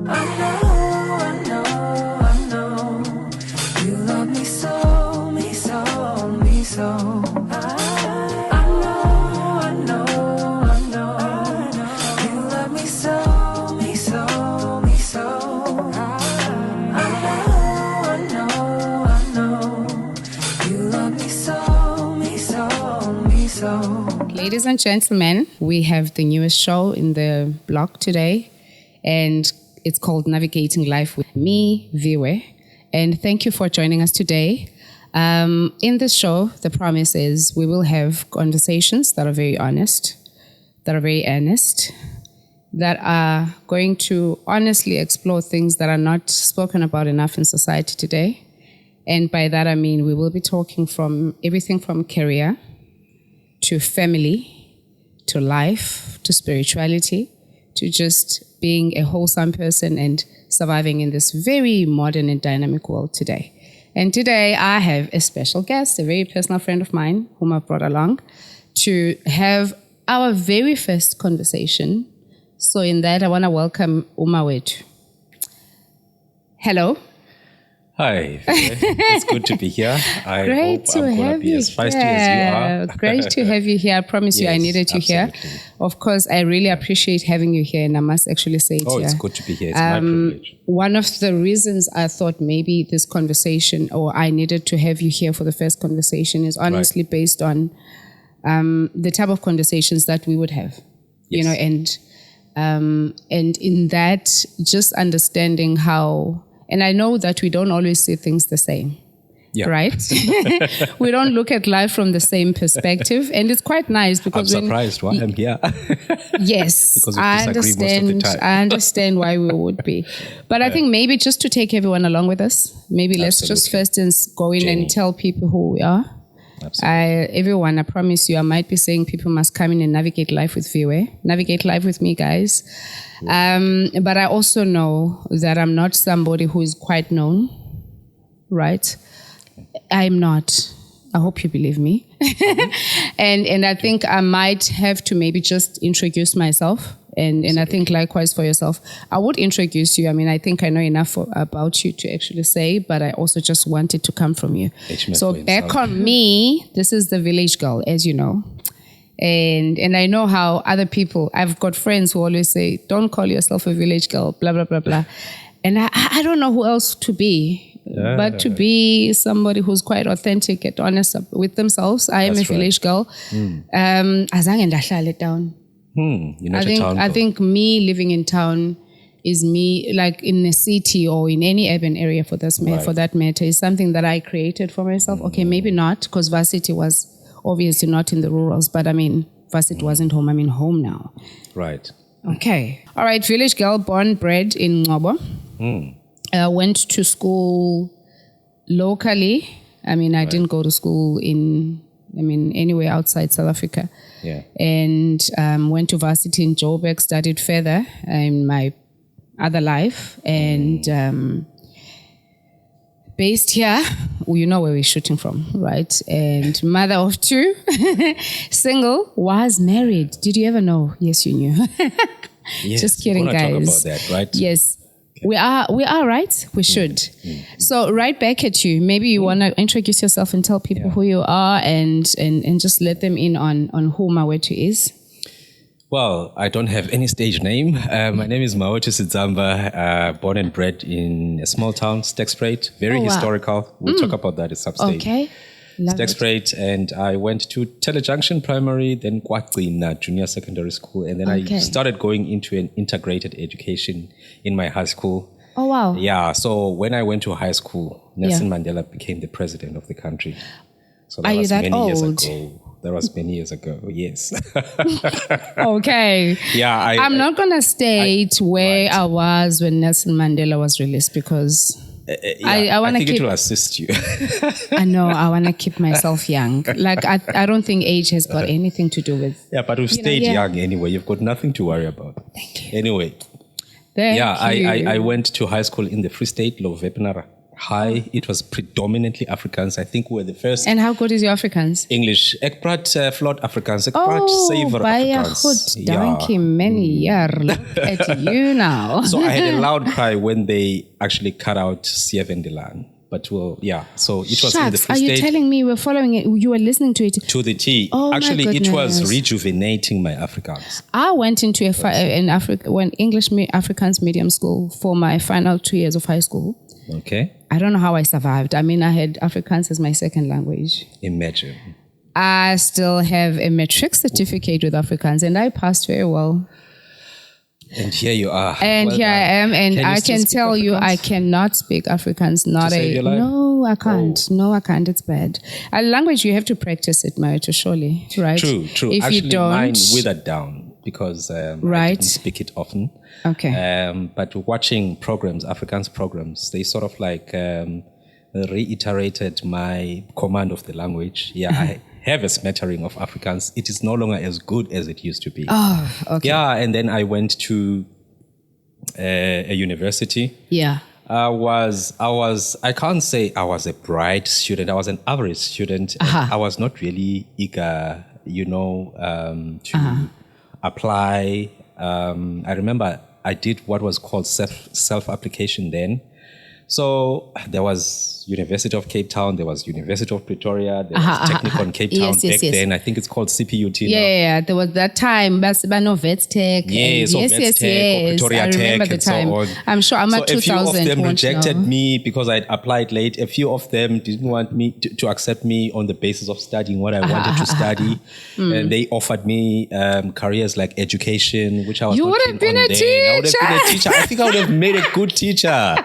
You love me so, me so, me so. I know. You love me so, me so, me so. I know. You love me so, me so, me so. Ladies and gentlemen, we have the newest show in the blog today, and it's called Navigating Life with me, Viwe. And thank you for joining us today. In this show, the promise is we will have conversations that are very honest, that are very earnest, that are going to honestly explore things that are not spoken about enough in society today. And by that, I mean we will be talking from everything from career to family, to life, to spirituality, to just being a wholesome person and surviving in this very modern and dynamic world today. And today I have a special guest, a very personal friend of mine, whom I've brought along to have our very first conversation. So in that, I want to welcome Wetu. Hello. Hi, it's good to be here. I Great hope to I'm going have to be you as feisty here. as you are. Great to have you here. I promise you I Yes, needed you here. absolutely. Of course, I really appreciate having you here, and I must actually say it Oh, here. it's good to be here. It's my privilege. One of the reasons I thought maybe this conversation, or I needed to have you here for the first conversation, is honestly based on the type of conversations that we would have, you know, and in that, just understanding how. And I know that we don't always see things the same, right? We don't look at life from the same perspective. And it's quite nice because I'm surprised why I'm here. Yes, Because we I disagree most of the time. I understand why we would be. But I think maybe just to take everyone along with us, maybe let's just first go in and tell people who we are. Everyone, I promise you, I might be saying people must come in and navigate life with Viwe. Navigate life with me, guys. But I also know that I'm not somebody who is quite known, right? I'm not. I hope you believe me. And I think I might have to maybe just introduce myself. And I think likewise for yourself. I would introduce you. I mean, I think I know enough about you to actually say, but I also just want it to come from you. So back on me, this is the village girl, as you know. And I know how other people, I've got friends who always say, don't call yourself a village girl, blah, blah, blah, blah. And I don't know who else to be, but to be somebody who's quite authentic and honest with themselves. I am a village girl. Azange ndahlala it down. You're not a town girl. I think me living in town is me, like in a city or in any urban area for that matter, is something that I created for myself. Okay, maybe not, because varsity was obviously not in the rurals, but I mean, varsity wasn't home. I'm in home now. Right. Okay. All right, village girl, born, bred in Ngobo. Went to school locally. I mean, I didn't go to school anywhere outside South Africa. Yeah. And went to varsity in Joburg, studied further in my other life. And based here, you know where we're shooting from, right? And mother of two, single, was married. Did you ever know? Yes, you knew. Yes, Just kidding, we're gonna guys. talk about that, right? Yes. We are right. We should. So right back at you. Maybe you want to introduce yourself and tell people who you are and just let them in on who Wetu is. Well, I don't have any stage name. My name is Wetu Sidzamba, born and bred in a small town, Stekspruit. Very historical. We'll talk about that at some stage. Okay. Stekspruit, and I went to Telejunction Primary, then Kwagcina Junior Secondary School, and then I started going into an integrated education in my high school. Oh, wow. Yeah, so when I went to high school, Nelson Mandela became the president of the country. So that Are you was that many years old? ago. That was many years ago, yes. Okay. Yeah, I'm not going to state where I was when Nelson Mandela was released because I want to keep... it will assist you. I know, I want to keep myself young. Like, I don't think age has got anything to do with... Yeah, but we've stayed young anyway. You've got nothing to worry about. Thank you. Anyway. Thank you. I went to high school in the Free State, Lovepenara high. It was predominantly Afrikaans. I think we were the first. And how good is your Afrikaans? English. Ek praat vlot Afrikaans. Ek praat suiwer baie Afrikaans. goed. Dankie, many Look at you now. So I had a loud cry when they actually cut out Sievendelaan. But well, yeah. So it was in the Free Are you State. telling me we're following it? You were listening to it? To the T. Oh, actually, my it was goodness. rejuvenating my Afrikaans. I went into English Afrikaans medium school for my final 2 years of high school. Okay. I don't know how I survived. I mean, I had Afrikaans as my second language. Imagine. I still have a matric certificate with Afrikaans, and I passed very well. And here you are. And Well here done. I am, and Can you I still can speak tell you, I Afrikaans? cannot speak Afrikaans. save your life? No, I can't. No, I can't. It's bad. A language, you have to practice it, Marita, surely, right? True. If Actually, you don't, mine withered down because I Right. didn't speak it often. Okay. But watching programs, Afrikaans programs, they sort of like reiterated my command of the language. Yeah, I have a smattering of Afrikaans. It is no longer as good as it used to be. Oh, okay. Yeah, and then I went to a university. Yeah. I can't say I was a bright student. I was an average student. And I was not really eager, to apply. I remember I did what was called self-application then. So there was University of Cape Town, there was University of Pretoria, there was Technical in Cape Town Yes. then. I think it's called CPUT now. Yeah, there was that time, Basibano Vets Tech. Yes, or Vets Tech, or Pretoria I remember Tech, the and so time. on. I'm sure I'm at So a 2000. few of them won't rejected know. me because I'd applied late. A few of them didn't want me to accept me on the basis of studying what I wanted to study. And they offered me careers like education, which I was You not would keen have been on a then. I would have been a teacher. teacher. I think I would have made a good teacher.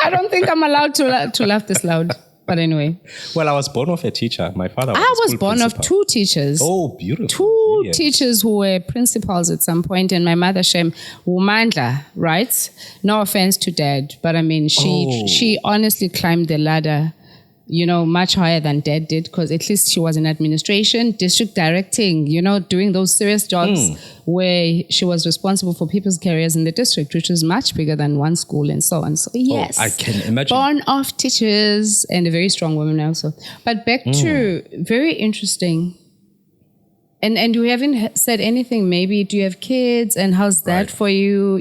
I don't think I'm allowed to laugh this loud. But anyway, Well, I was born of a teacher. My father was I a was school born of principal. 2 teachers. Oh, beautiful. 2 Brilliant. teachers who were principals at some point, and my mother, Shem Wumandla, right? No offense to Dad, but I mean, she honestly climbed the ladder, much higher than Dad did, because at least she was in administration, district directing, doing those serious jobs where she was responsible for people's careers in the district, which was much bigger than one school and so on. So yes, I can imagine. born of teachers and a very strong woman also. But back to very interesting. And you haven't said anything. Maybe do you have kids, and how's that Right. for you?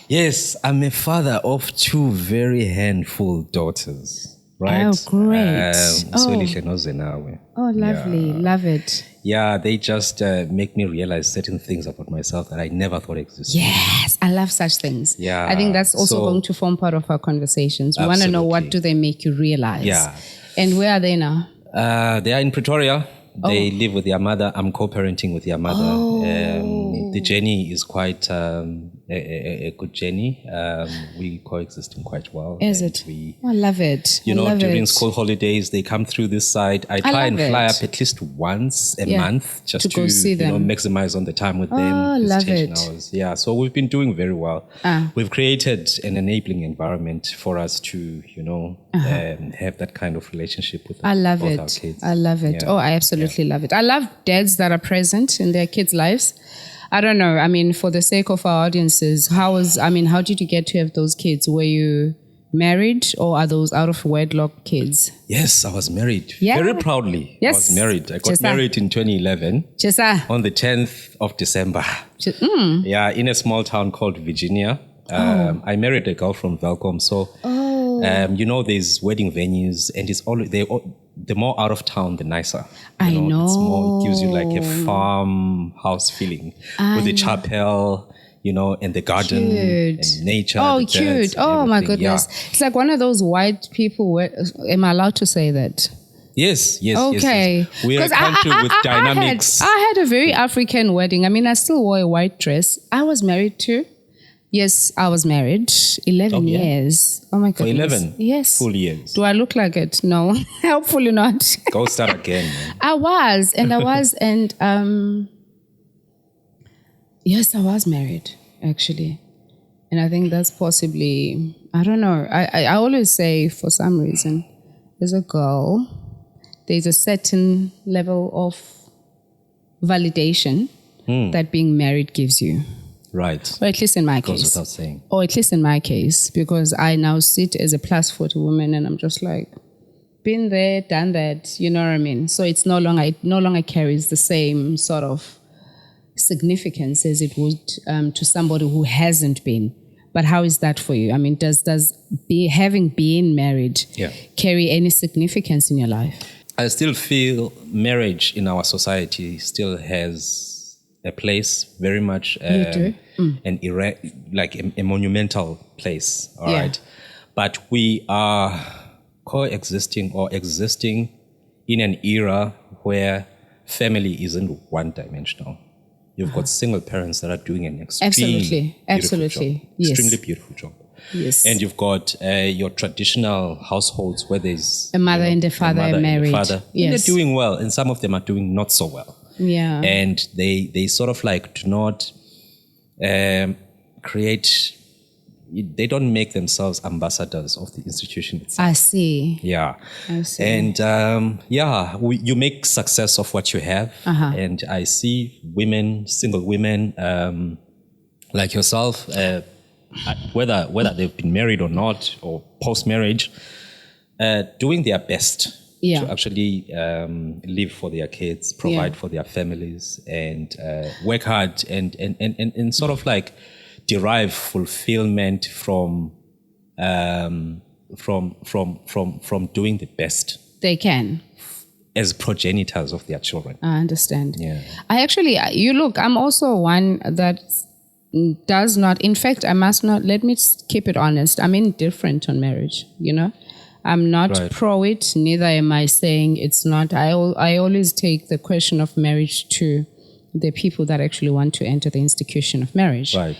Yes, I'm a father of 2 very handful daughters. Right? Oh, great. Swelihle noZenawe. Oh, lovely, love it. Yeah, they just make me realize certain things about myself that I never thought existed. Yes, I love such things. Yeah, I think that's also so- going to form part of our conversations. We want to know, what Absolutely. do they make you realize? Yeah. And where are they now? They are in Pretoria. They live with their mother. I'm co-parenting with their mother. The journey is quite a good journey. We coexisting quite well. Is And it? We, I love it. I love during it. school holidays, they come through this side. I try and love fly it. up at least once a Yeah, month just to go see them. maximize on the time with Oh, them. love visitation it. hours. Yeah, so we've been doing very well. Ah. We've created an enabling environment for us to, have that kind of relationship with I love both our it. kids. I love it. Yeah. Oh, I absolutely love it. I love dads that are present in their kids' lives. I don't know. I mean, for the sake of our audiences, how did you get to have those kids? Were you married, or are those out of wedlock kids? Yes, I was married. Yeah. Very proudly. Yes. I was married. I got Just married in 2011 Chesa. on the 10th of December. Yeah, in a small town called Virginia. I married a girl from Velcom. So, there's wedding venues, and it's always the more out of town, the nicer. I It gives you like a farmhouse feeling with the chapel, and the garden Cute. and nature. Oh, the birds cute. and Oh, my everything. goodness. Yeah. It's like one of those white people. Am I allowed to say that? Yes. Okay. Yes. We're a 'Cause country with dynamics. I had a very African wedding. I mean, I still wore a white dress. I was married too. Yes, I was married 11 yeah? years. Oh my For goodness. 11 Yes. full years. Do I look like it? No. Hopefully not. Go start again, man. I was, and yes, I was married actually, and I think that's possibly, I don't know. I always say, for some reason, as a girl, there's a certain level of validation that being married gives you. Right. Or at least in my Goes case. without saying. Or at least in my case, because I now sit as a plus 40 woman and I'm just like, been there, done that, you know what I mean? So it no longer carries the same sort of significance as it would to somebody who hasn't been. But how is that for you? I mean, does having been married carry any significance in your life? I still feel marriage in our society still has a place, very much a monumental place, all right? But we are coexisting or existing in an era where family isn't one-dimensional. You've got single parents that are doing an extremely beautiful job. Yes. Extremely beautiful job. Yes. And you've got your traditional households where there's a mother and a father are married. Yes. And they're doing well, and some of them are doing not so well. Yeah. And they sort of like do not create. They don't make themselves ambassadors of the institution itself. I see. Yeah. I see. And you make success of what you have. And I see women, single women like yourself, whether they've been married or not, or post-marriage, doing their best to actually live for their kids, provide for their families, and work hard and sort of like derive fulfillment from doing the best they can as progenitors of their children. I understand. Yeah. I'm also one that does not, in fact, I must not, let me keep it honest, I'm indifferent on marriage, you know? I'm not pro it, neither am I saying it's not. I always take the question of marriage to the people that actually want to enter the institution of marriage. Right.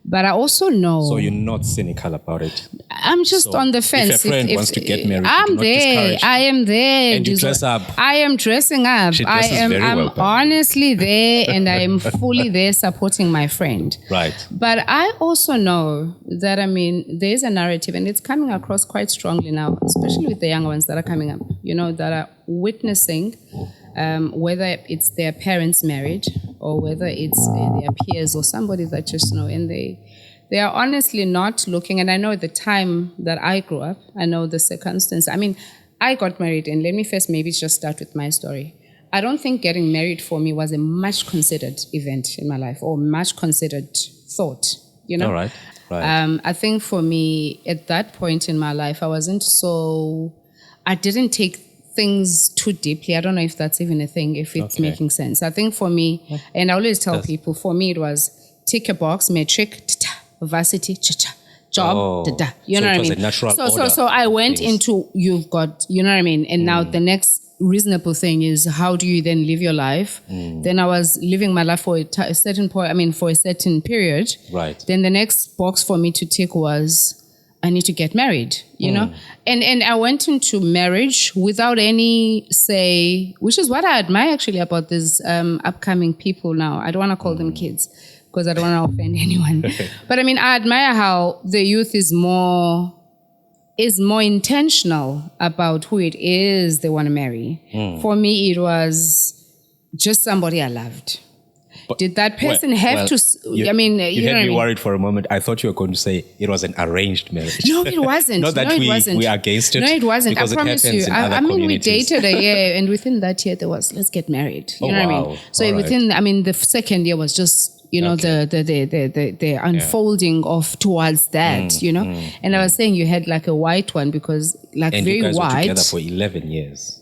But I also know... So you're not cynical about it? I'm just on the fence. If a friend wants to get married, I'm there. I am there. And you dress up. I am dressing up. I'm honestly there, and I am fully there supporting my friend. Right. But I also know that, I mean, there's a narrative, and it's coming across quite strongly now, especially with the younger ones that are coming up, you know, that are witnessing whether it's their parents' marriage or whether it's their peers or somebody that just know, and they are honestly not looking. And I know the time that I grew up, I know the circumstance. I mean, I got married, and let me first maybe just start with my story. I don't think getting married for me was a much considered event in my life or much considered thought, you know? All right. I think for me, at that point in my life, I didn't take things too deeply. I don't know if that's even a thing, if it's making sense. I think for me, and I always tell people, for me it was tick a box, metric, varsity, job, you know what I mean? So I went into, you've got, you know what I mean? And now the next reasonable thing is, how do you then live your life? Then I was living my life for a certain point, for a certain period. Right. Then the next box for me to tick was, I need to get married, you know? And I went into marriage without any say, which is what I admire actually about these upcoming people now. I don't want to call them kids because I don't want to offend anyone. But I mean, I admire how the youth is more intentional about who it is they want to marry. For me, it was just somebody I loved. But did that person have to? You had me worried for a moment. I thought you were going to say it was an arranged marriage. No, it wasn't. Not that we are against it. No, it wasn't. I promise you. We dated a year, and within that year, there was, let's get married. You know what I mean? So the second year was just, you know, the unfolding of towards that, you know. And I was saying you had like a white one because like and very you guys white. Were together for 11 years.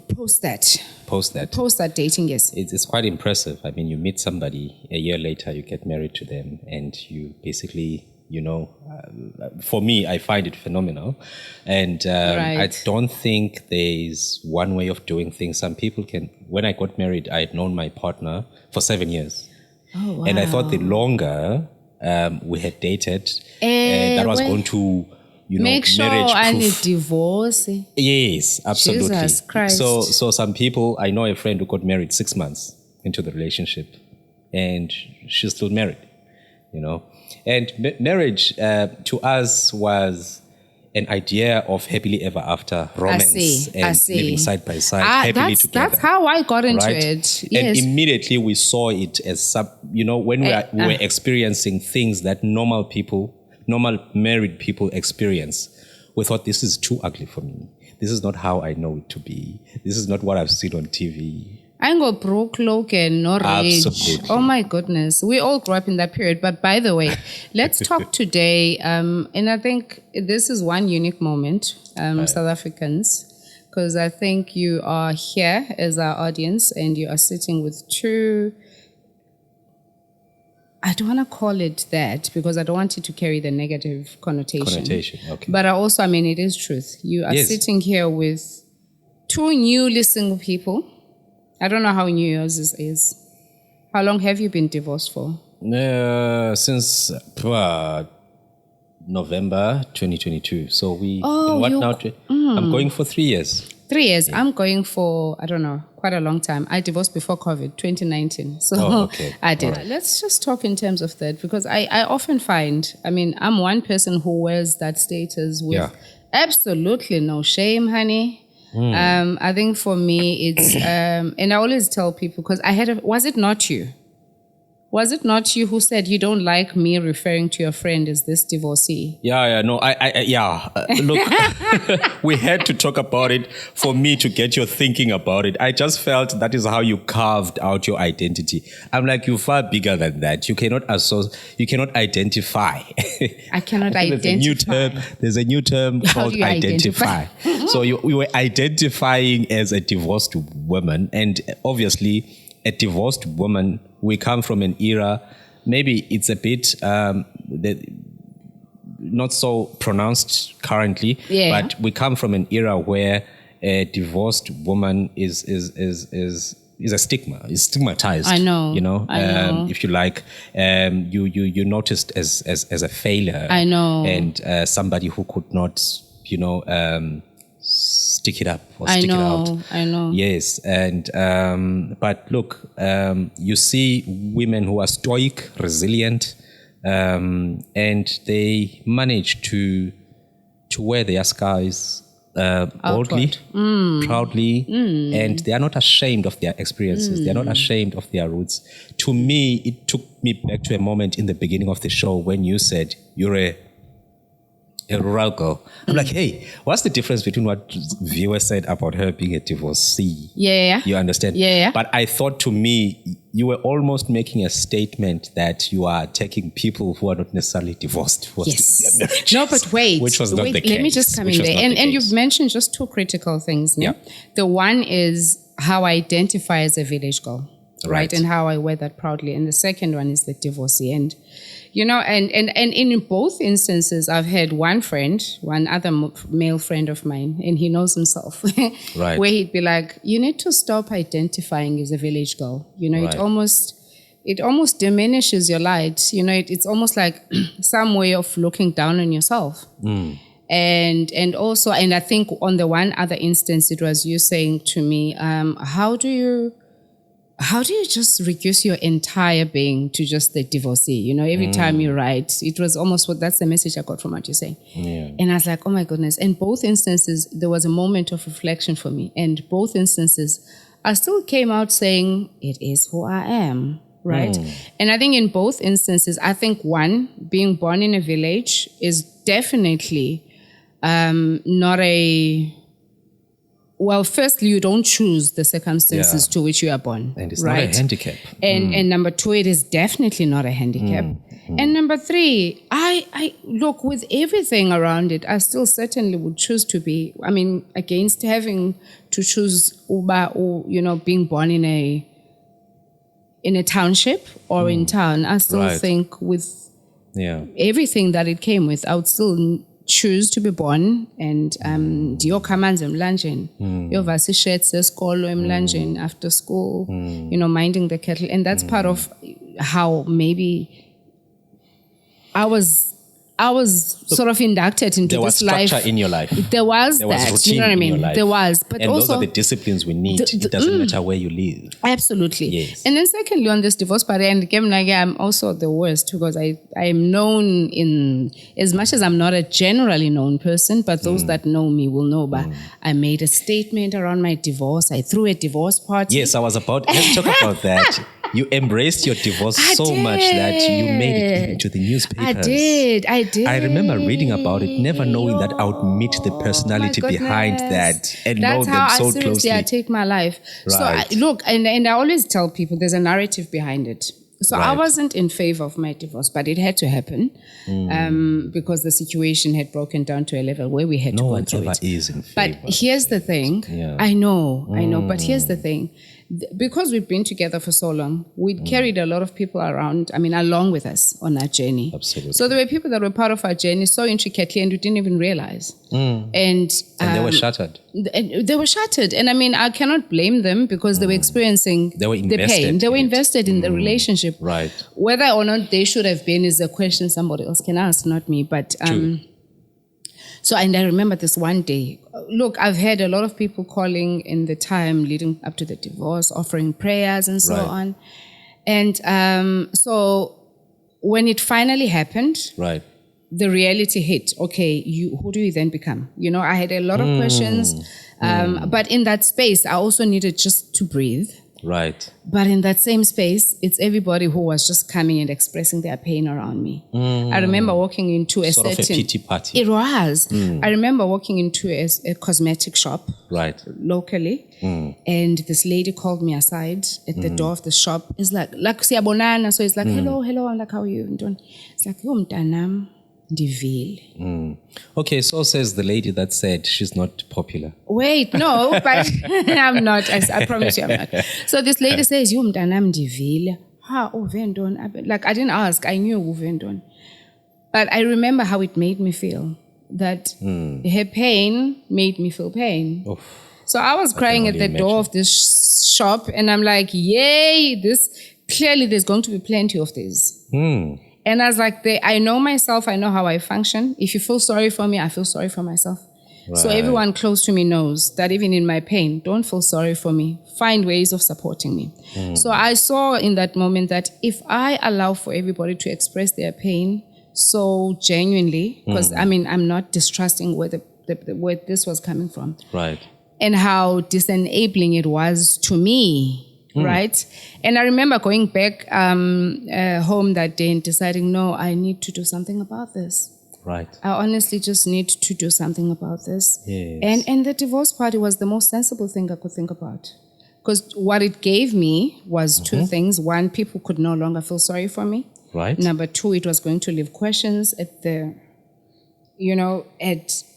Post that dating, yes. It's quite impressive. I mean, you meet somebody, a year later you get married to them, and you basically, you know, for me, I find it phenomenal. And I don't think there's one way of doing things. Some people can. When I got married, I had known my partner for 7 years. Oh, wow. And I thought the longer we had dated, that was going to, you know, make sure I need divorce. Yes, absolutely. Jesus Christ. So some people, I know a friend who got married 6 months into the relationship, and she's still married, you know. And marriage to us was an idea of happily ever after romance I and see. living side by side, happily together. That's how I got into right? it. And Yes. immediately we saw it as when we were experiencing things that normal married people experience. We thought, this is too ugly for me. This is not how I know it to be. This is not what I've seen on TV. I ain't got broke, loken, no rage. Absolutely. Oh my goodness. We all grew up in that period. But by the way, let's talk today. And I think this is one unique moment, South Africans, because I think you are here as our audience and you are sitting with two. I don't want to call it that because I don't want it to carry the negative connotation. Okay. But I mean, it is truth. You are sitting here with two newly single people. I don't know how new yours is. How long have you been divorced for? Since November 2022. So I'm going for 3 years. 3 years. Yeah. I'm going for, I don't know, quite a long time. I divorced before COVID, 2019. So I did. Right. Let's just talk in terms of that because I often find, I'm one person who wears that status with absolutely no shame, honey. I think for me, it's, and I always tell people, because was it not you? Was it not you who said you don't like me referring to your friend as this divorcee? Look, we had to talk about it for me to get your thinking about it. I just felt that is how you carved out your identity. I'm like, you're far bigger than that. You cannot identify. I cannot identify. There's a new term called identify. So you were identifying as a divorced woman, and obviously a divorced woman, we come from an era, maybe it's a bit not so pronounced currently, but we come from an era where a divorced woman is a stigma, is stigmatized. I know. If you like, you noticed as a failure. I know. And somebody who could not, stick it up or stick it out. I know. Yes. And, but look, you see women who are stoic, resilient, and they manage to wear their scars boldly, proudly, and they are not ashamed of their experiences. They are not ashamed of their roots. To me, it took me back to a moment in the beginning of the show when you said you're a rural girl. I'm like, hey, what's the difference between what Viwe said about her being a divorcee? Yeah. You understand? Yeah. But I thought, to me, you were almost making a statement that you are taking people who are not necessarily divorced. Yes. No, but wait. Which was not the case. Let me just come in there. And you've mentioned just two critical things. No? Yeah. The one is how I identify as a village girl. Right. And how I wear that proudly. And the second one is the divorcee. And and in both instances, I've had one other male friend of mine, and he knows himself, right, where he'd be like, you need to stop identifying as a village girl. Right. It almost diminishes your light. It's almost like some way of looking down on yourself. And I think on the one other instance, it was you saying to me, how do you just reduce your entire being to just the divorcee? Every time you write, it was almost that's the message I got from what you're saying. Yeah. And I was like, oh my goodness. And both instances, there was a moment of reflection for me. And both instances, I still came out saying, it is who I am, right? And I think in both instances, one, being born in a village is definitely not a... Well, firstly, you don't choose the circumstances to which you are born. And it's right? not a handicap. And number two, it is definitely not a handicap. And number three, I look, with everything around it, I still certainly would choose to be, against having to choose Uba or, being born in a township or in town. I still think with everything that it came with, I would still choose to be born and ndiyokamanzi emlanjeni yovasa ishirts esikolo emlanjeni after school, minding the kettle. And that's part of how maybe I was I was sort of inducted into There was this life. structure in your life. There was There was that. routine You know what I in mean? your life. There was. But And also, those are the disciplines we need. It doesn't matter where you live. absolutely. Yes. And then secondly, on this divorce party, and I'm also the worst because I am known in, as much as I'm not a generally known person, but those that know me will know, but I made a statement around my divorce. I threw a divorce party. Yes, let's talk about that. You embraced your divorce I so much that you made it did. into the newspapers. I did. I remember reading about it, never knowing that I would meet the personality My behind goodness. that and That's know how them so I seriously closely. I take my life. So Right. look, and I always tell people there's a narrative behind it. So I Right. wasn't in favor of my divorce, but it had to happen because the situation had broken down to a level where we had No to go one through ever it. is in favor. But here's the thing. Yeah. I know. But here's the thing. Because we've been together for so long, we carried a lot of people around, along with us on our journey. Absolutely. So there were people that were part of our journey so intricately and we didn't even realize. And they were shattered. They were shattered. And I cannot blame them because they were experiencing They were the pain. invested They were in it. invested in the relationship. Right. Whether or not they should have been is a question somebody else can ask, not me. But True. so, and I remember this one day. Look, I've had a lot of people calling in the time leading up to the divorce, offering prayers and so Right. on. And so when it finally happened, Right. the reality hit. Okay, who do you then become? I had a lot of questions. But in that space, I also needed just to breathe. Right. But in that same space, it's everybody who was just coming and expressing their pain around me. I remember walking into a Sort of a certain... pity party. It was. I remember walking into a cosmetic shop Right. locally, and this lady called me aside at the door of the shop. It's like siyabonana. So it's like, hello. I'm like, how are you? And it's like, yo mntanam, ndivile. Okay, so says the lady that said she's not popular. Wait, no, but I'm not. I promise you I'm not. So this lady says, yo mntanam ndivile. Ha, uvendon. Like I didn't ask, I knew uvendon. But I remember how it made me feel. That her pain made me feel pain. Oof. So I was crying at only the door of this shop and I'm like, yay, clearly there's going to be plenty of this. And I was like, I know myself, I know how I function. If you feel sorry for me, I feel sorry for myself. So Right. everyone close to me knows that even in my pain, don't feel sorry for me. Find ways of supporting me. So I saw in that moment that if I allow for everybody to express their pain so genuinely, because I'm not distrusting where this was coming from. Right. And how disenabling it was to me. Right. And I remember going back home that day and deciding, no, I need to do something about this. Right. I honestly just need to do something about this. Yes. And the divorce party was the most sensible thing I could think about. Because what it gave me was two things. One, people could no longer feel sorry for me. Right. Number two, it was going to leave questions at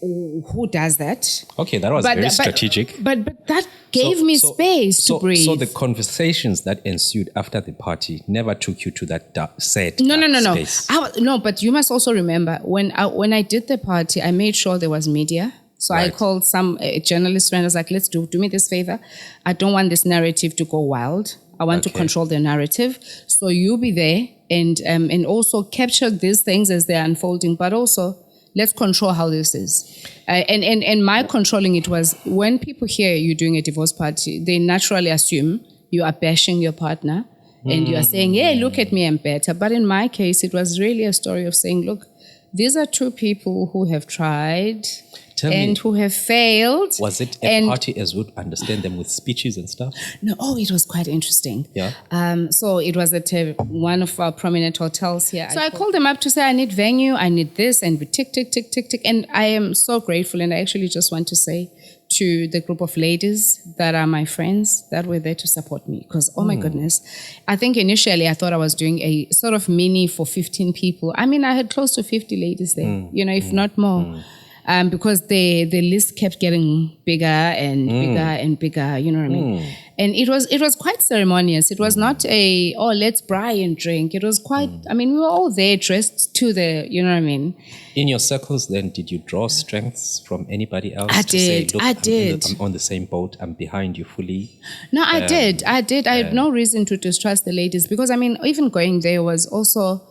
who does that. Okay, that was very strategic. But that gave me space to breathe. So the conversations that ensued after the party never took you to that sad No. space. No, but you must also remember when I did the party, I made sure there was media. So I Right. called some journalist friend. I was like, let's do me this favor. I don't want this narrative to go wild. I want to Okay. control the narrative. So you be there and also capture these things as they're unfolding, but also let's control how this is. And my controlling it was when people hear you doing a divorce party, they naturally assume you are bashing your partner and you are saying, hey, look at me, I'm better. But in my case, it was really a story of saying, look, these are two people who have tried Tell and me, who have failed. was it a and party as would understand them with speeches and stuff? No, it was quite interesting. Yeah. So it was at one of our prominent hotels here. So I called them up to say, I need venue, I need this, and we tick. And I am so grateful. And I actually just want to say to the group of ladies that are my friends that were there to support me. Because, oh my goodness, I think initially I thought I was doing a sort of mini for 15 people. I had close to 50 ladies there, if not more. Because the list kept getting bigger and bigger and bigger, you know what I mean? And it was quite ceremonious. It was not let's braai and drink. It was quite, we were all there dressed to the, you know what I mean? In your circles then, did you draw strengths from anybody else? I to say, did, look, I did. I'm on the same boat. I'm behind you fully. No, I did. I had no reason to distrust the ladies because, even going there was also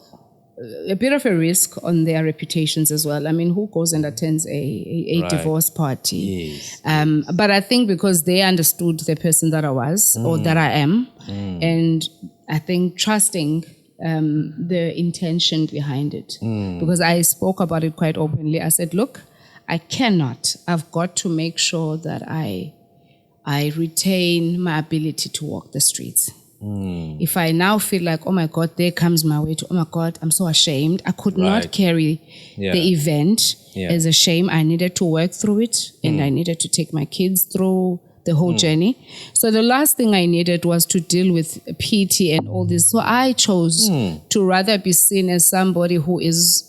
a bit of a risk on their reputations as well. I mean, who goes and attends a Right. divorce party? Yes. But I think because they understood the person that I was or that I am, and I think trusting the intention behind it. Because I spoke about it quite openly. I said, look, I've got to make sure that I retain my ability to walk the streets. If I now feel like, oh my God, there comes my way to, oh my God, I'm so ashamed. I could not Right. carry Yeah. the event Yeah. as a shame. I needed to work through it and I needed to take my kids through the whole journey. So the last thing I needed was to deal with PT and all this. So I chose to rather be seen as somebody who is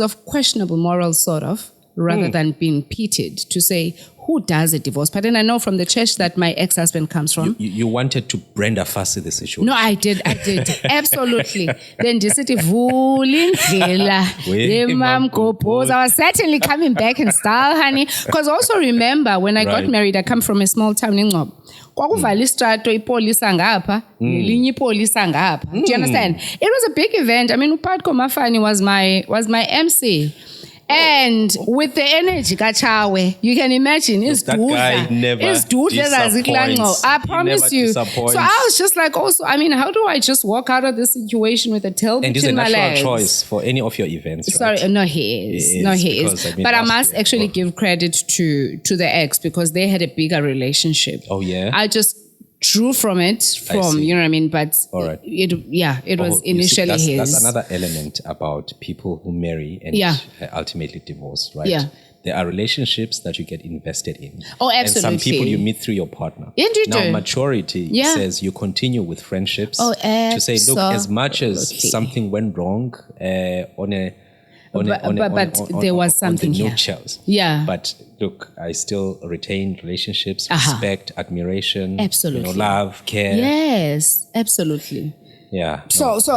of questionable morals, sort of, rather than being pitied, to say, who does a divorce? But then I know from the church that my ex-husband comes from. You wanted to Brenda Fassi the situation. No, I did. Absolutely. Then disithi vulindlela lemamgobhoza. I was certainly coming back in style, honey. Because also remember, when I got Right. married, I come from a small town in Ngcobo. Kwakuvala istrato ipolisa ngapha, nelinye ipolisa ngapha. Do you understand? It was a big event. I mean, Upatko Mafani was my MC. And with the energy kachawe, you can imagine it's That guy never disappoints. I He promise never you. disappoints. So I was just like, also, I mean, how do I just walk out of this situation with a tail And it's a between my natural legs? choice for any of your events, Sorry, right? no, he is. It No, is, he because, is. I mean, But I last must year- actually give credit to the ex because they had a bigger relationship. Oh, yeah? I just drew from it, see. you know what I mean? But All right. it was Oh, you see, initially his. that's another element about people who marry and Yeah. ultimately divorce, right? Yeah. There are relationships that you get invested in. Oh, And some absolutely. people you meet through your partner. Yeah, you Now, do. maturity Yeah. says you continue with friendships Oh, to say, look, as much as absolutely. something went wrong But there was something on the here. nutshell. Yeah. But look, I still retain relationships, respect, admiration, Absolutely. love, care. Yes, absolutely. Yeah. So Kudos to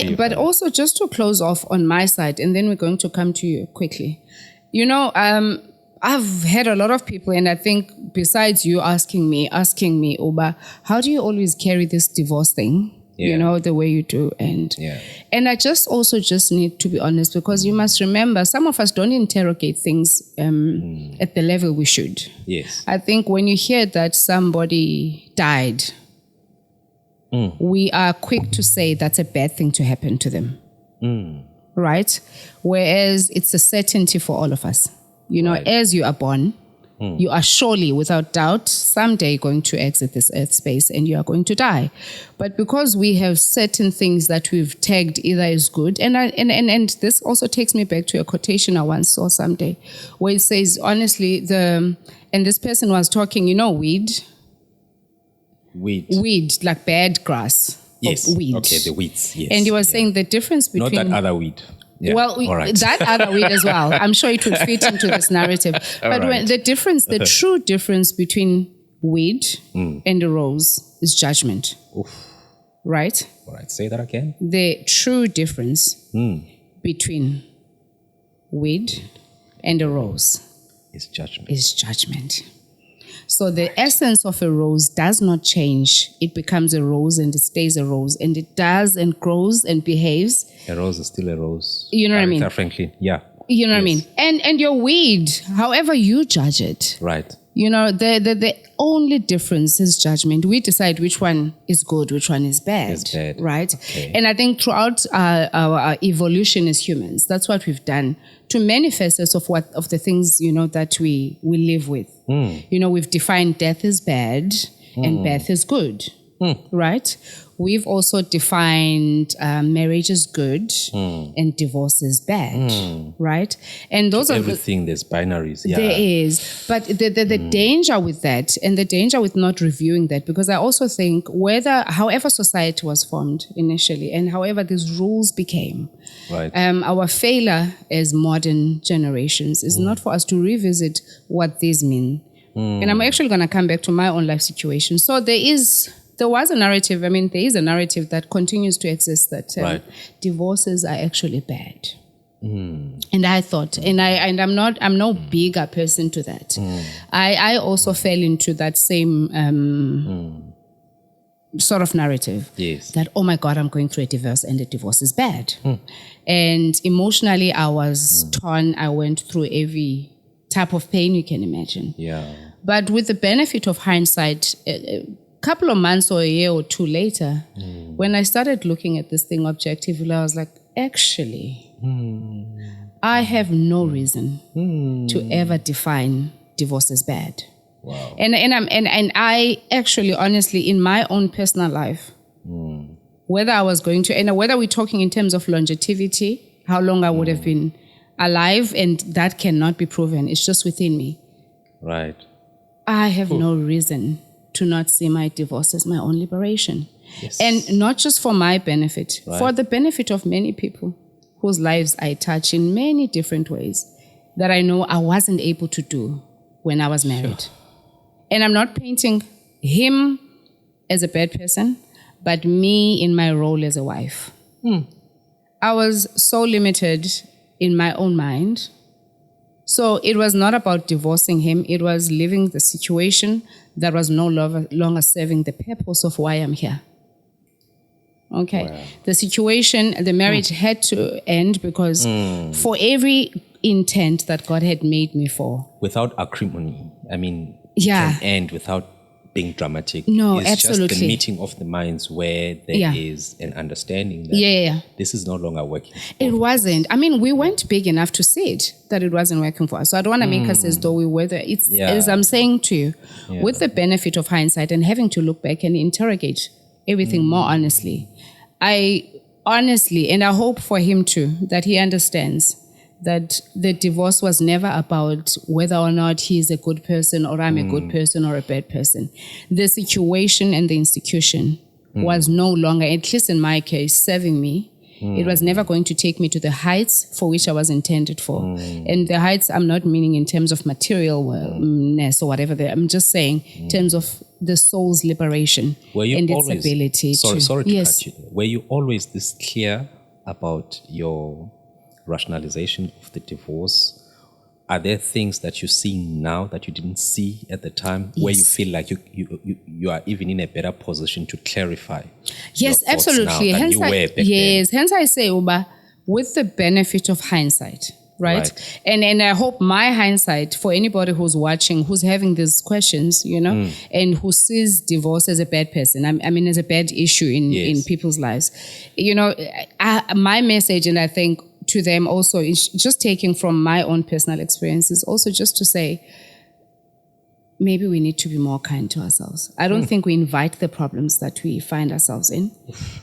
you but for that. also just to close off on my side, and then we're going to come to you quickly. You know, I've had a lot of people, and I think besides you asking me, Uba, how do you always carry this divorce thing? You Yeah. know, the way you do. And I just need to be honest, because you must remember, some of us don't interrogate things at the level we should. Yes. I think when you hear that somebody died, we are quick to say that's a bad thing to happen to them. Right? Whereas it's a certainty for all of us. You know, as you are born, you are surely, without doubt, someday going to exit this earth space and you are going to die. But because we have certain things that we've tagged either as good, and this also takes me back to a quotation I once saw someday, where it says, honestly, and this person was talking, you know, weed, like bad grass. Yes. Of weed. Okay, the weeds. Yes. And he was saying the difference between... Not that other weed. Yeah. Well, all right. that other weed as well. I'm sure it would fit into this narrative. But when the true difference between weed and a rose is judgment. Oof. Right? All right. Say that again. The true difference between weed and a rose It's judgment. is judgment. So the essence of a rose does not change. It becomes a rose and it stays a rose, and it does and grows and behaves. A rose is still a rose. You know what I mean? Aretha Franklin. Yeah. You know what I mean? And your weed, however you judge it, Right. you know, the only difference is judgment. We decide which one is good, which one is bad. Is bad. Right? Okay. And I think throughout our evolution as humans, that's what we've done to manifest us of the things, you know, that we live with. You know, we've defined death as bad and birth is good. Right? We've also defined marriage as good and divorce as bad. Right? And those are Everything, there's binaries. Yeah. there is. But the danger with that, and the danger with not reviewing that, because I also think however society was formed initially and however these rules became, Right. our failure as modern generations is not for us to revisit what these mean. And I'm actually going to come back to my own life situation. So there is a narrative that continues to exist that divorces are actually bad. And I thought, I'm no bigger person to that. I also fell into that same sort of narrative. Yes. That, oh my God, I'm going through a divorce and the divorce is bad. And emotionally, I was torn. I went through every type of pain you can imagine. Yeah. But with the benefit of hindsight, a couple of months or a year or two later, when I started looking at this thing objectively, I was like, actually, I have no reason to ever define divorce as bad. Wow. And I actually, honestly, in my own personal life, whether I was going to, and whether we're talking in terms of longevity, how long I would have been alive, and that cannot be proven. It's just within me. Right. I have no reason to not see my divorce as my own liberation. Yes. And not just for my benefit, for the benefit of many people whose lives I touch in many different ways that I know I wasn't able to do when I was married. Sure. And I'm not painting him as a bad person, but me in my role as a wife. I was so limited in my own mind. So it was not about divorcing him. It was leaving the situation that was no longer serving the purpose of why I'm here. Okay. Wow. The situation, the marriage had to end because for every intent that God had made me for. Without acrimony. I mean, yeah. It can end without being dramatic. No, it's absolutely. Just the meeting of the minds where there is an understanding that this is no longer working. It wasn't. I mean, we weren't big enough to see it, that it wasn't working for us. So I don't want to make us as though we were there. It's, as I'm saying to you, with the benefit of hindsight and having to look back and interrogate everything more honestly, I honestly, and I hope for him too, that he understands that the divorce was never about whether or not he's a good person or I'm a good person or a bad person. The situation and the institution was no longer, at least in my case, serving me. It was never going to take me to the heights for which I was intended for. And the heights, I'm not meaning in terms of materialness or whatever. I'm just saying in terms of the soul's liberation and its ability to... Sorry to cut you there. Were you always this clear about your rationalization of the divorce? Are there things that you see now that you didn't see at the time, where you feel like you are even in a better position to clarify? Yes, absolutely. Hence I say, Uba, with the benefit of hindsight, right? And I hope my hindsight, for anybody who's watching, who's having these questions, you know, and who sees divorce as a bad person, I mean, as a bad issue in people's lives, you know, my message, and I think to them also, is just taking from my own personal experiences, also just to say, maybe we need to be more kind to ourselves. I don't think we invite the problems that we find ourselves in.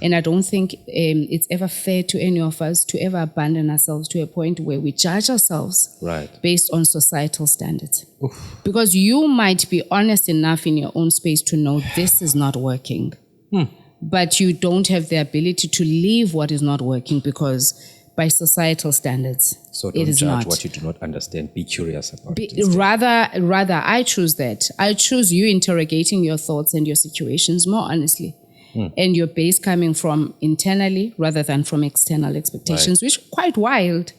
And I don't think it's ever fair to any of us to ever abandon ourselves to a point where we judge ourselves based on societal standards. Because you might be honest enough in your own space to know this is not working, but you don't have the ability to leave what is not working because by societal standards, so don't judge what you do not understand. Be curious about it. Rather, I choose that. I choose you interrogating your thoughts and your situations more honestly, and your base coming from internally rather than from external expectations, which are quite wild.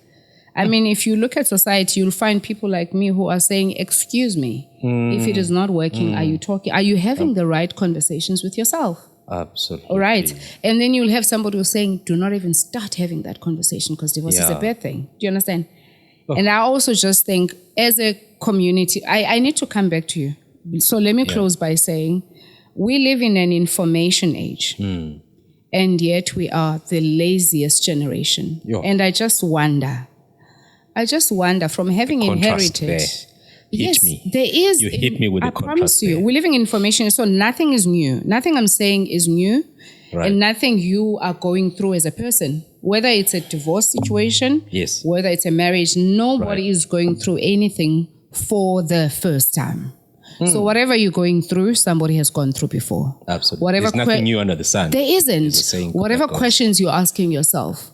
I mean, if you look at society, you'll find people like me who are saying, "Excuse me, if it is not working, are you talking? Are you having the right conversations with yourself?" Absolutely. All right. And then you'll have somebody who's saying, do not even start having that conversation because divorce is a bad thing. Do you understand? And I also just think as a community, I need to come back to you. So let me close by saying we live in an information age and yet we are the laziest generation. And I just wonder from having inherited... Hit me. There is. You hit me with a contrast. I promise you. We're living in information, so nothing is new. Nothing I'm saying is new, and nothing you are going through as a person. Whether it's a divorce situation, whether it's a marriage, nobody is going through anything for the first time. So whatever you're going through, somebody has gone through before. Absolutely. Whatever There's nothing new under the sun. There isn't. Whatever questions you're asking yourself,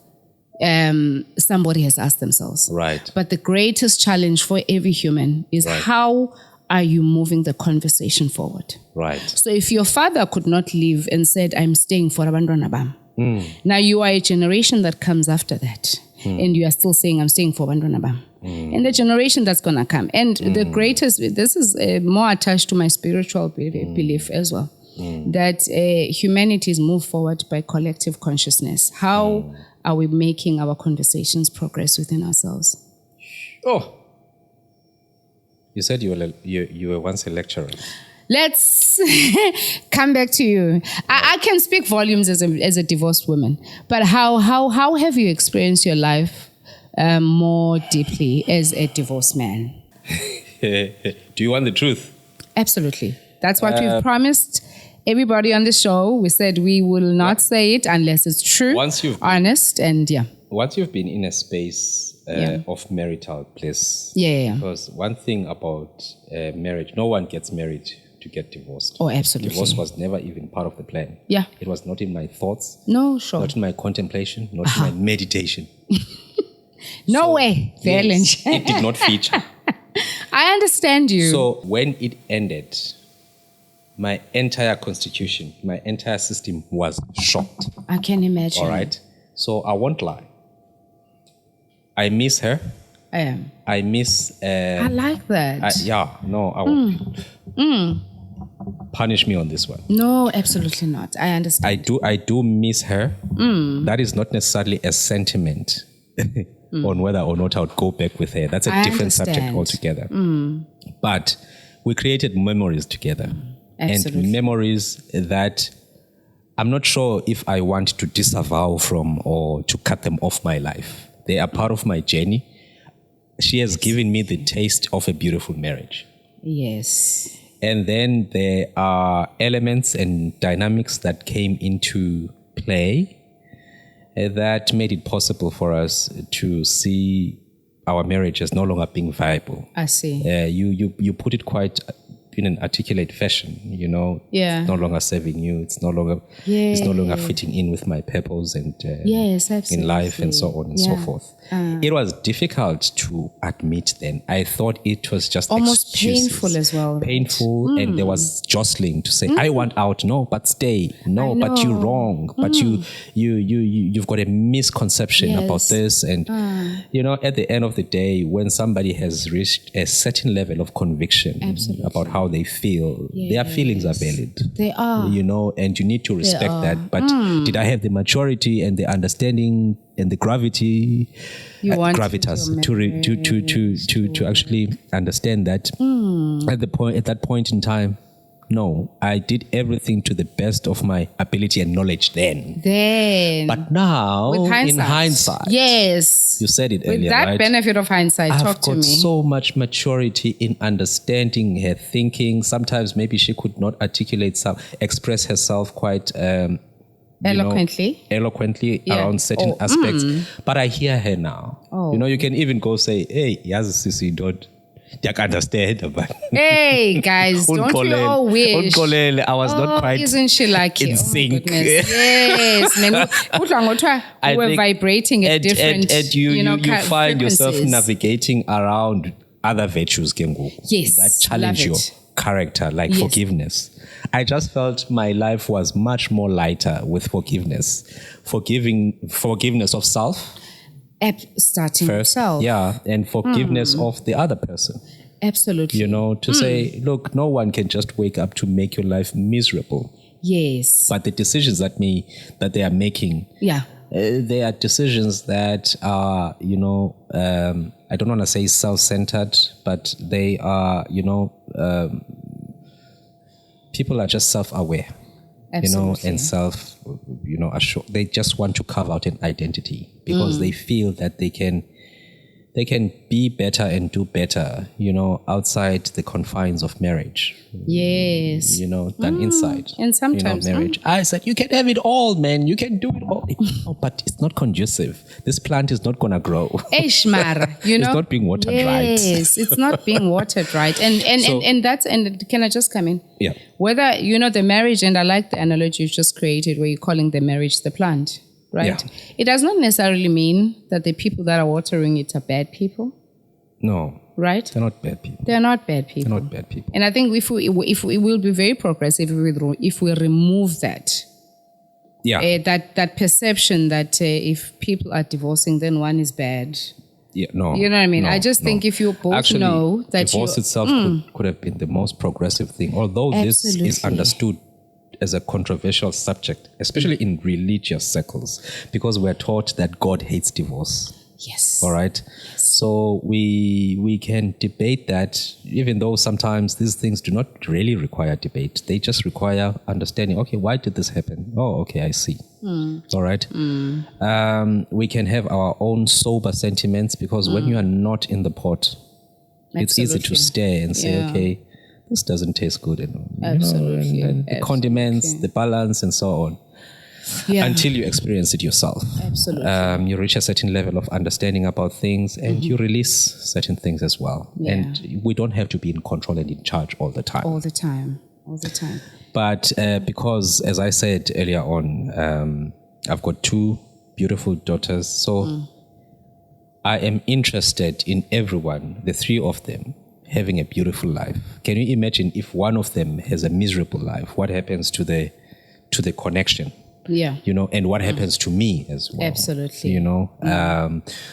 somebody has asked themselves. But the greatest challenge for every human is how are you moving the conversation forward? So if your father could not leave and said, I'm staying for abantwana bam. Now you are a generation that comes after that. And you are still saying, I'm staying for abantwana bam. And the generation that's going to come. And the greatest, this is more attached to my spiritual belief as well. that humanities move forward by collective consciousness. How are we making our conversations progress within ourselves? Oh, you said you were once a lecturer. Let's come back to you. I can speak volumes as a divorced woman, but how have you experienced your life more deeply as a divorced man? Do you want the truth? Absolutely. That's what we've promised everybody on the show. We said we will not say it unless it's true, honest, and Once you've been in a space of marital bliss. Yeah. Because one thing about marriage, no one gets married to get divorced. Oh, absolutely. Divorce was never even part of the plan. Yeah. It was not in my thoughts. No, sure. Not in my contemplation, not in my meditation. No way, yes, it did not feature. I understand you. So when it ended, my entire constitution, my entire system was shocked. I can imagine. All right. So I won't lie. I miss her. I miss. I like that. I won't. Punish me on this one. No, absolutely not. I understand. I do miss her. That is not necessarily a sentiment on whether or not I would go back with her. That's a different subject altogether. But we created memories together. Absolutely. And memories that I'm not sure if I want to disavow from or to cut them off my life. They are part of my journey. She has given me the taste of a beautiful marriage. Yes. And then there are elements and dynamics that came into play that made it possible for us to see our marriage as no longer being viable. I see. You put it quite in an articulate fashion, you know. Yeah. It's no longer serving you. It's no longer fitting in with my purpose and in life and so on and so forth. It was difficult to admit then. I thought it was just almost excuses. painful as well. Painful, and there was jostling to say, I want out. No, but stay. No, but you're wrong. But you've got a misconception about this. And, you know, at the end of the day, when somebody has reached a certain level of conviction about how they feel, their feelings are valid. They are. You know, and you need to respect that. But did I have the maturity and the understanding and the gravity, gravitas to actually understand that at that point in time? No, I did everything to the best of my ability and knowledge then. But now, in hindsight, yes, you said it earlier, with that right? benefit of hindsight, I've got so much maturity in understanding her thinking. Sometimes maybe she could not express herself quite eloquently around certain aspects. But I hear her now. You know, you can even go say, hey, yes, sissy, don't understand. But hey, guys, don't we all wish? I was not quite isn't she lucky? in sync. Yes, man. We were vibrating at different, and you find yourself navigating around other virtues, yes, that challenge your character, like forgiveness. I just felt my life was much more lighter with forgiveness of self. Starting first, self. and forgiveness of the other person. Absolutely. You know, to say, look, no one can just wake up to make your life miserable. Yes. But the decisions that they are making, they are decisions that are, you know, I don't want to say self-centered, but they are, you know, people are just self-aware. Absolutely. You know, assured. They just want to carve out an identity because they feel that they can be better and do better, you know, outside the confines of marriage. Yes. You know, than inside. And sometimes marriage. I said, you can have it all, man. You can do it all. Oh, but it's not conducive. This plant is not going to grow. Eshmar, you know. It's not being watered right. Yes, it's not being watered right. And can I just come in? Yeah. Whether, you know, the marriage, and I like the analogy you just created where you're calling the marriage the plant, right? Yeah. It does not necessarily mean that the people that are watering it are bad people. No. Right? They're not bad people. They're not bad people. They're not bad people. And I think if we will be very progressive if we remove that. Yeah. That perception that if people are divorcing, then one is bad. Yeah, no. You know what I mean? I just think if you both know that divorce itself could have been the most progressive thing, although this is understood as a controversial subject, especially in religious circles, because we're taught that God hates divorce. Yes. All right. So we can debate that, even though sometimes these things do not really require debate. They just require understanding. Okay, why did this happen? Oh, okay, I see. All right. We can have our own sober sentiments, because when you are not in the pot, it's easy to stare and say, okay, this doesn't taste good. Absolutely. And the condiments, the balance, and so on. Yeah. Until you experience it yourself. Absolutely. You reach a certain level of understanding about things, and you release certain things as well. Yeah. And we don't have to be in control and in charge all the time. All the time. But because, as I said earlier on, I've got 2 beautiful daughters. So I am interested in everyone, the 3 of them, having a beautiful life. Can you imagine if one of them has a miserable life? What happens to the connection? Yeah. And what happens to me as well. Absolutely.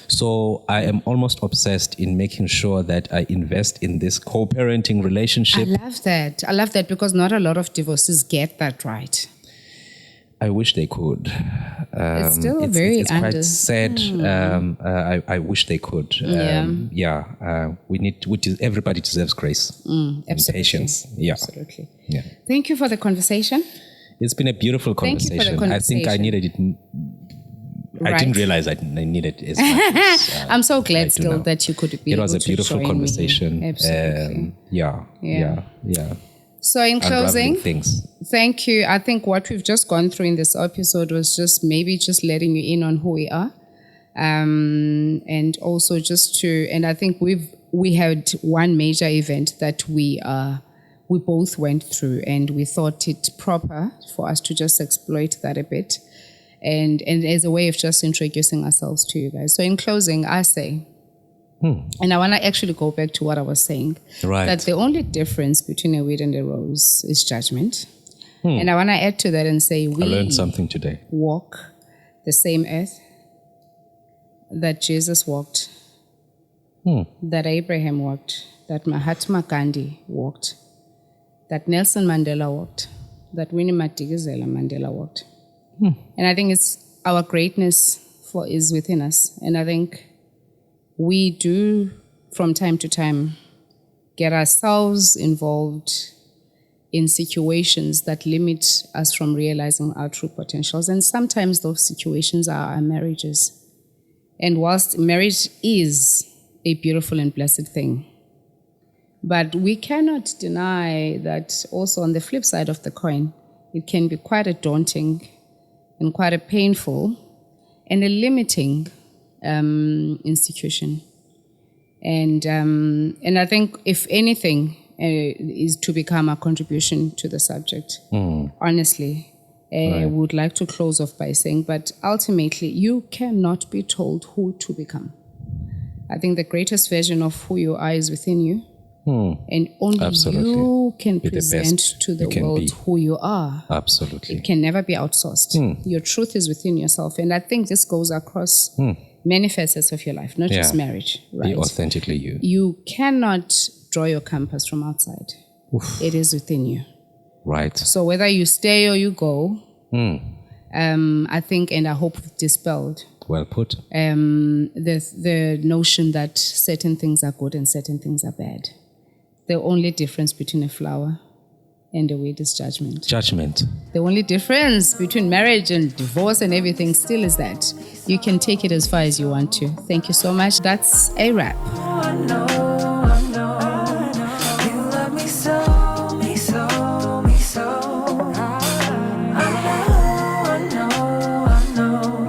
So I am almost obsessed in making sure that I invest in this co-parenting relationship. I love that because not a lot of divorcees get that right. I wish they could. It's still it's quite sad. I wish they could. Everybody deserves grace and patience. Yeah. Absolutely. Yeah. Thank you for the conversation. It's been a beautiful conversation. Thank you for the I conversation. think I needed it. Right. I didn't realize I needed it as much as, I'm so glad still that you could be. It was able a beautiful to conversation. Absolutely. Yeah. So in closing, things. Thank you. I think what we've just gone through in this episode was just letting you in on who we are, and also and I think we had one major event that we both went through, and we thought it proper for us to just exploit that a bit, and as a way of just introducing ourselves to you guys. So in closing, I say, and I want to actually go back to what I was saying, that the only difference between a weed and a rose is judgment. And I want to add to that and say, we I learned something today. Walk the same earth that Jesus walked, that Abraham walked, that Mahatma Gandhi walked, that Nelson Mandela walked, that Winnie Madikizela Mandela walked. And I think it's our greatness is within us. And I think we do, from time to time, get ourselves involved in situations that limit us from realizing our true potentials. And sometimes those situations are our marriages. And whilst marriage is a beautiful and blessed thing, but we cannot deny that also on the flip side of the coin, it can be quite a daunting and quite a painful and a limiting institution. And I think if anything is to become a contribution to the subject, honestly, we would like to close off by saying, but ultimately you cannot be told who to become. I think the greatest version of who you are is within you. And only you can present to the world who you are. Absolutely. It can never be outsourced. Your truth is within yourself. And I think this goes across many facets of your life, not just marriage. Right? Be authentically you. You cannot draw your compass from outside. It is within you. Right. So whether you stay or you go, I think, and I hope dispelled. Well put. The notion that certain things are good and certain things are bad. The only difference between a flower and a weed is judgment. Judgment. The only difference between marriage and divorce and everything still is that you can take it as far as you want to. Thank you so much. That's a wrap. I know, you love me so, me so, me so. I know,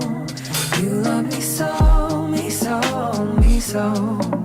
you love me so, me so, me so.